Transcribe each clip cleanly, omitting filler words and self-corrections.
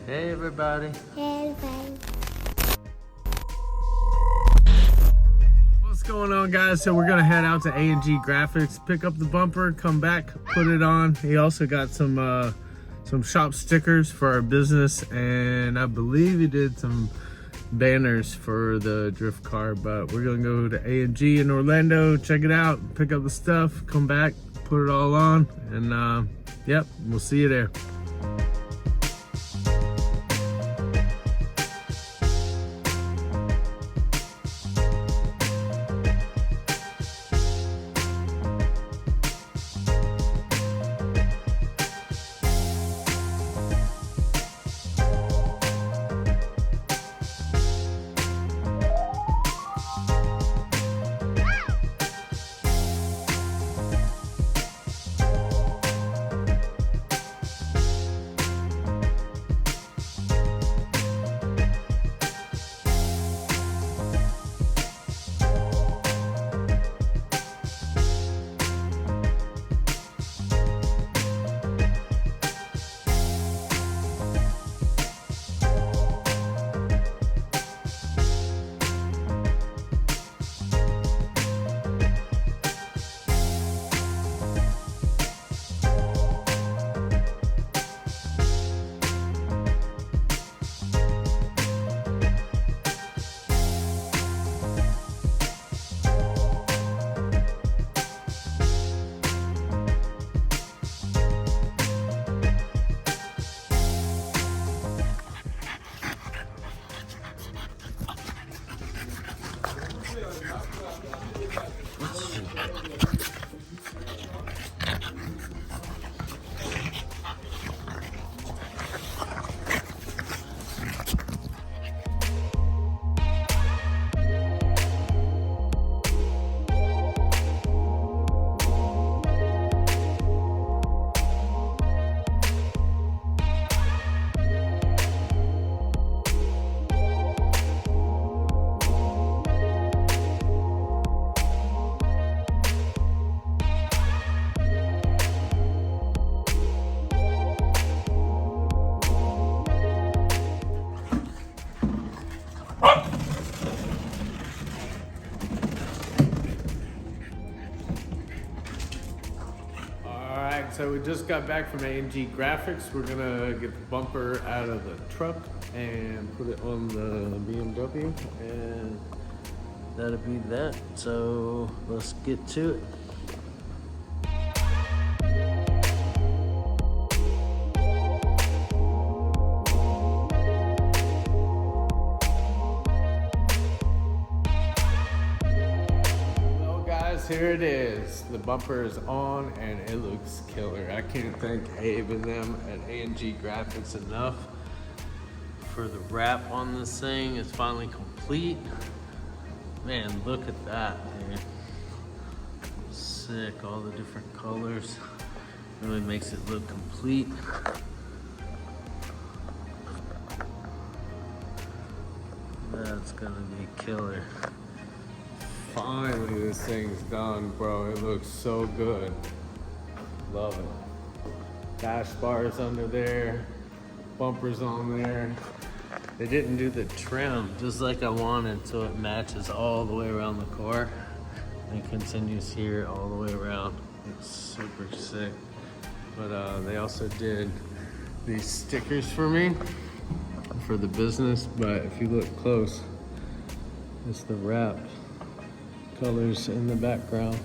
hey everybody. Hey everybody. What's going on, guys? So we're gonna head out to A&G Graphics, pick up the bumper, come back, put it on. He also got some shop stickers for our business, and I believe he did some banners for the drift car. But we're gonna go to A&G in Orlando, check it out, pick up the stuff, come back, put it all on, and yep, we'll see you there. So we just got back from A&G Graphics. We're gonna get the bumper out of the truck and put it on the BMW, and that'll be that. So let's get to it. Here it is. The bumper is on and it looks killer. I can't thank Abe and them at A&G Graphics enough for the wrap on this thing. It's finally complete. Man, look at that, man. Sick, all the different colors. Really makes it look complete. That's gonna be killer. Finally, this thing's done, bro. It looks so good. Love it. Dash bars under there, bumpers on there. They didn't do the trim just like I wanted, so it matches all the way around the car and continues here all the way around. It's super sick. But they also did these stickers for me for the business. But if you look close, it's the Wrapped colors in the background.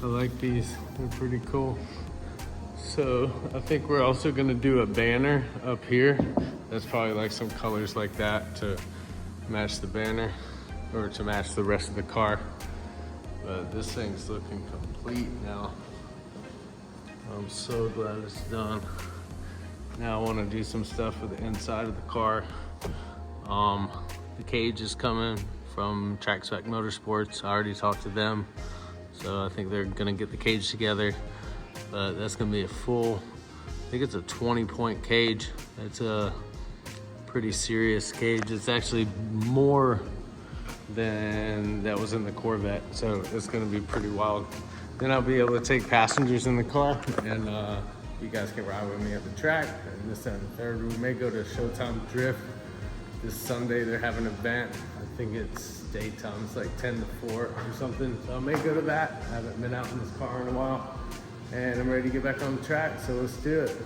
I like these, they're pretty cool. So I think we're also gonna do a banner up here. That's probably like some colors like that to match the banner or to match the rest of the car. But this thing's looking complete now. I'm so glad it's done. Now I wanna do some stuff with the inside of the car. The cage is coming from Trackspec Motorsports. I already talked to them, so I think they're gonna get the cage together. But that's gonna be a full, I think it's a 20-point cage. It's a pretty serious cage. It's actually more than that was in the Corvette, so it's gonna be pretty wild. Then I'll be able to take passengers in the car and You guys can ride with me at the track. And this and the third, we may go to Showtime Drift. This Sunday they're having an event. I think it's daytime. It's like 10 to 4 or something. So I may go to that. I haven't been out in this car in a while. And I'm ready to get back on the track, so let's do it.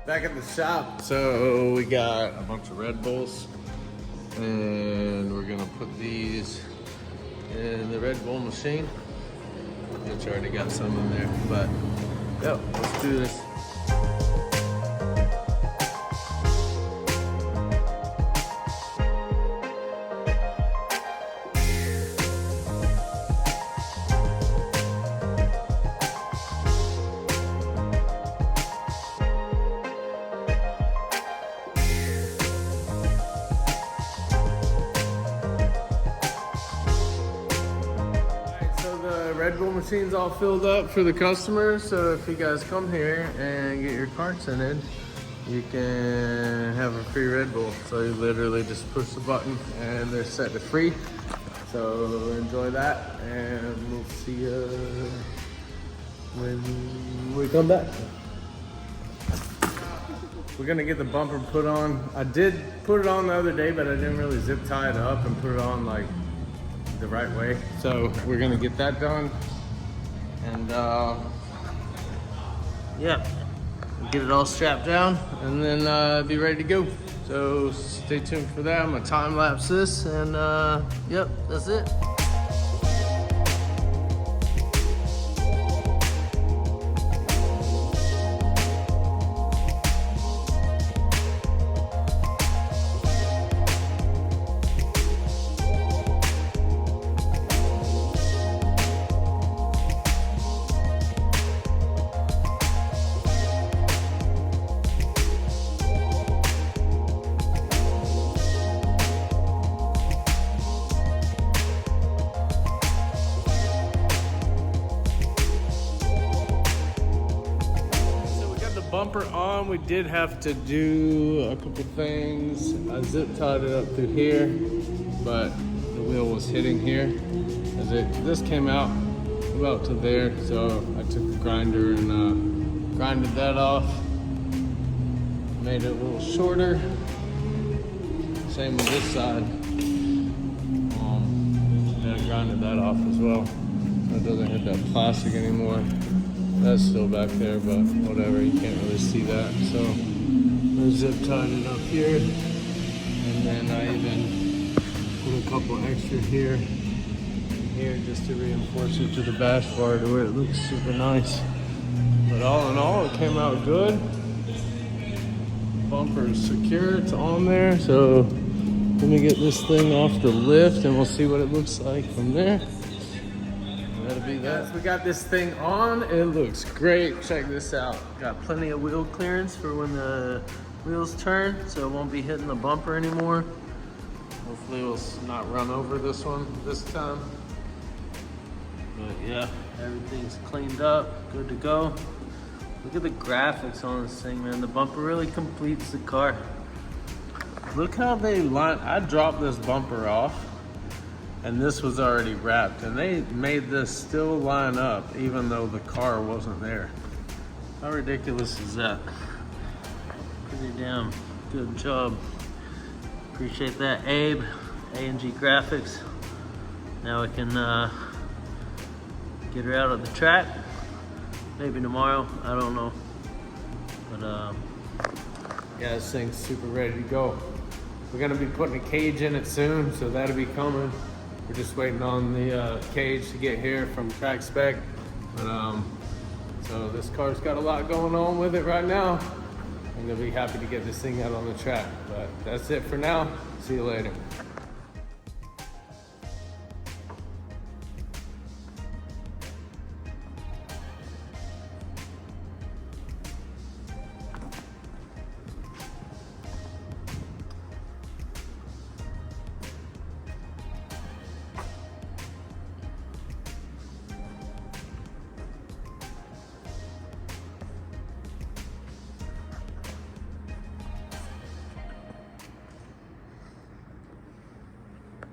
Back at the shop, so we got a bunch of Red Bulls, and we're gonna put these in the Red Bull machine, which already got some in there, but yeah, let's do this. Red Bull machine's all filled up for the customers, so if you guys come here and get your car tinted, you can have a free Red Bull. So you literally just push the button and they're set to free. So enjoy that, and we'll see you when we come back. We're gonna get the bumper put on. I did put it on the other day, but I didn't really zip tie it up and put it on like the right way. So we're gonna get that done, and yeah, get it all strapped down, and then be ready to go. So stay tuned for that. I'm gonna time lapse this, and yep, that's it. Bumper on, we did have to do a couple things. I zip tied it up through here, but the wheel was hitting here. This came out about to there, so I took the grinder and grinded that off. Made it a little shorter. Same with this side. And I grinded that off as well, so it doesn't hit that plastic anymore. That's still back there, but whatever, you can't really see that. So I zip tied it up here, and then I even put a couple extra here and here just to reinforce it to the bash bar to where it looks super nice. But all in all, it came out good. Bumper is secure, it's on there. So let me get this thing off the lift and we'll see what it looks like from there. That'll be that. Yes, we got this thing on. It looks great. Check this out. Got plenty of wheel clearance for when the wheels turn, so it won't be hitting the bumper anymore. Hopefully we'll not run over this one this time. But yeah, everything's cleaned up, good to go. Look at the graphics on this thing, man. The bumper really completes the car. Look how they line. I dropped this bumper off, and this was already wrapped, and they made this still line up even though the car wasn't there. How ridiculous is that? Pretty damn good job. Appreciate that, Abe. A&G Graphics. Now I can get her out of the track. Maybe tomorrow, I don't know. But yeah, this thing's super ready to go. We're gonna be putting a cage in it soon, so that'll be coming. We're just waiting on the cage to get here from Track Spec. But so this car's got a lot going on with it right now. I'm gonna be happy to get this thing out on the track. But that's it for now. See you later.